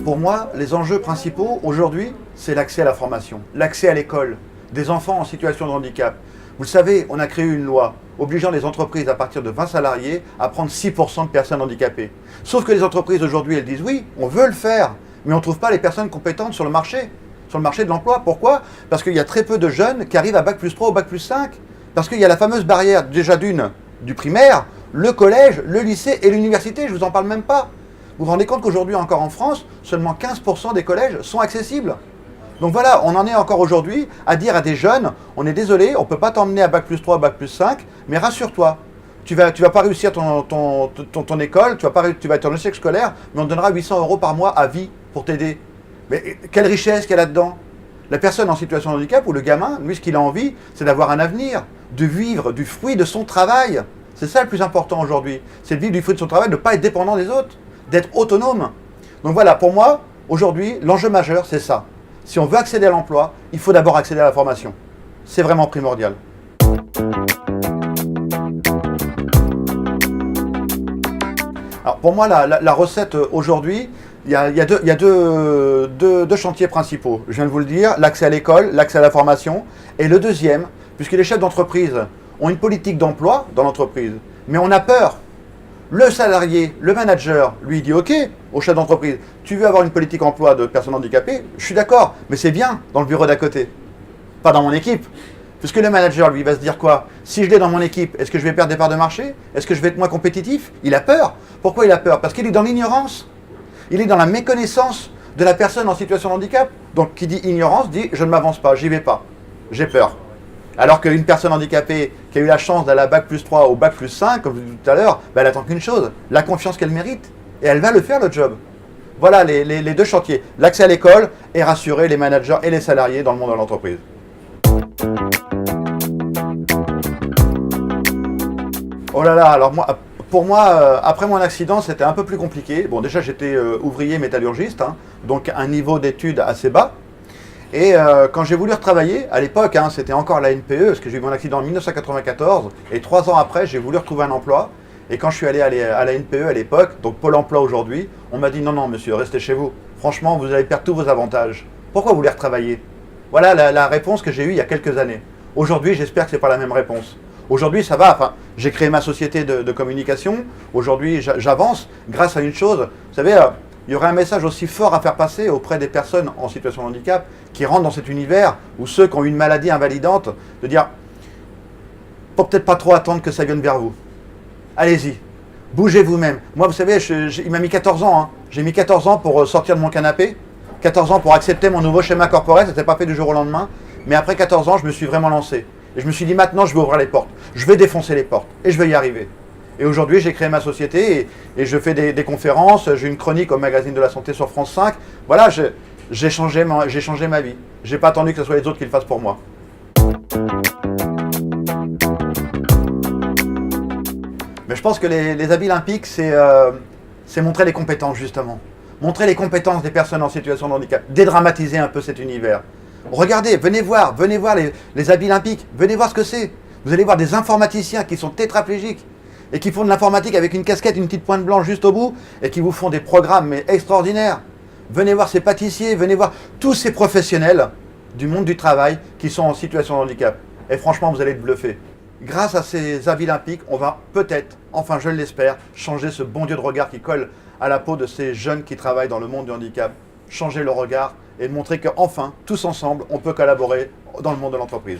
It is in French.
Pour moi, les enjeux principaux aujourd'hui, c'est l'accès à la formation, l'accès à l'école, des enfants en situation de handicap. Vous le savez, on a créé une loi obligeant les entreprises à partir de 20 salariés à prendre 6% de personnes handicapées. Sauf que les entreprises aujourd'hui, elles disent oui, on veut le faire, mais on ne trouve pas les personnes compétentes sur le marché de l'emploi. Pourquoi? Parce qu'il y a très peu de jeunes qui arrivent à Bac+3 ou Bac+5. Parce qu'il y a la fameuse barrière déjà du primaire, le collège, le lycée et l'université, je ne vous en parle même pas. Vous vous rendez compte qu'aujourd'hui encore en France, seulement 15% des collèges sont accessibles. Donc voilà, on en est encore aujourd'hui à dire à des jeunes, on est désolé, on ne peut pas t'emmener à Bac+3, Bac+5, mais rassure-toi, tu vas pas réussir ton école, tu vas être en échec scolaire, mais on te donnera 800 € par mois à vie pour t'aider. Mais quelle richesse qu'il y a là-dedans? La personne en situation de handicap ou le gamin, lui, ce qu'il a envie, c'est d'avoir un avenir, de vivre du fruit de son travail. C'est ça le plus important aujourd'hui, c'est de vivre du fruit de son travail, de ne pas être dépendant des autres, d'être autonome. Donc voilà, pour moi, aujourd'hui, l'enjeu majeur, c'est ça. Si on veut accéder à l'emploi, il faut d'abord accéder à la formation. C'est vraiment primordial. Alors pour moi, la recette aujourd'hui, il y a deux chantiers principaux. Je viens de vous le dire, l'accès à l'école, l'accès à la formation. Et le deuxième, puisque les chefs d'entreprise ont une politique d'emploi dans l'entreprise, mais on a peur. Le salarié, le manager, lui dit ok au chef d'entreprise, tu veux avoir une politique emploi de personnes handicapées, je suis d'accord, mais c'est bien dans le bureau d'à côté, pas dans mon équipe. Puisque le manager, lui, va se dire quoi? Si je l'ai dans mon équipe, est-ce que je vais perdre des parts de marché? Est-ce que je vais être moins compétitif? Il a peur. Pourquoi il a peur? Parce qu'il est dans l'ignorance. Il est dans la méconnaissance de la personne en situation de handicap. Donc qui dit ignorance dit je ne m'avance pas, j'y vais pas, j'ai peur. Alors qu'une personne handicapée qui a eu la chance d'aller à Bac+3 ou Bac+5, comme je vous disais tout à l'heure, elle attend qu'une chose, la confiance qu'elle mérite. Et elle va le faire, le job. Voilà les deux chantiers. L'accès à l'école et rassurer les managers et les salariés dans le monde de l'entreprise. Oh là là, alors pour moi, après mon accident, c'était un peu plus compliqué. Bon, déjà, j'étais ouvrier métallurgiste, donc un niveau d'études assez bas. Et quand j'ai voulu retravailler, à l'époque, c'était encore la NPE, parce que j'ai eu mon accident en 1994, et 3 ans après, j'ai voulu retrouver un emploi. Et quand je suis allé à la NPE à l'époque, donc Pôle emploi aujourd'hui, on m'a dit non, monsieur, restez chez vous. Franchement, vous allez perdre tous vos avantages. Pourquoi vous voulez retravailler? Voilà la réponse que j'ai eue il y a quelques années. Aujourd'hui, j'espère que ce n'est pas la même réponse. Aujourd'hui, ça va. Enfin, j'ai créé ma société de communication. Aujourd'hui, j'avance grâce à une chose. Vous savez, il y aurait un message aussi fort à faire passer auprès des personnes en situation de handicap qui rentrent dans cet univers, ou ceux qui ont une maladie invalidante, de dire, faut peut-être pas trop attendre que ça vienne vers vous. Allez-y, bougez vous-même. Moi, vous savez, il m'a mis 14 ans. J'ai mis 14 ans pour sortir de mon canapé, 14 ans pour accepter mon nouveau schéma corporel, ça s'est pas fait du jour au lendemain. Mais après 14 ans, je me suis vraiment lancé. Et je me suis dit, maintenant, je vais ouvrir les portes. Je vais défoncer les portes. Et je vais y arriver. Et aujourd'hui, j'ai créé ma société et je fais des conférences. J'ai une chronique au magazine de la santé sur France 5. Voilà, j'ai changé ma vie. Je n'ai pas attendu que ce soit les autres qui le fassent pour moi. Mais je pense que les habits olympiques, c'est montrer les compétences, justement. Montrer les compétences des personnes en situation de handicap. Dédramatiser un peu cet univers. Regardez, venez voir les habits olympiques. Venez voir ce que c'est. Vous allez voir des informaticiens qui sont tétraplégiques et qui font de l'informatique avec une casquette, une petite pointe blanche juste au bout et qui vous font des programmes mais extraordinaires. Venez voir ces pâtissiers, venez voir tous ces professionnels du monde du travail qui sont en situation de handicap. Et franchement, vous allez être bluffés. Grâce à ces habits olympiques, on va peut-être, enfin je l'espère, changer ce bon Dieu de regard qui colle à la peau de ces jeunes qui travaillent dans le monde du handicap. Changer le regard et montrer qu'enfin, tous ensemble, on peut collaborer dans le monde de l'entreprise.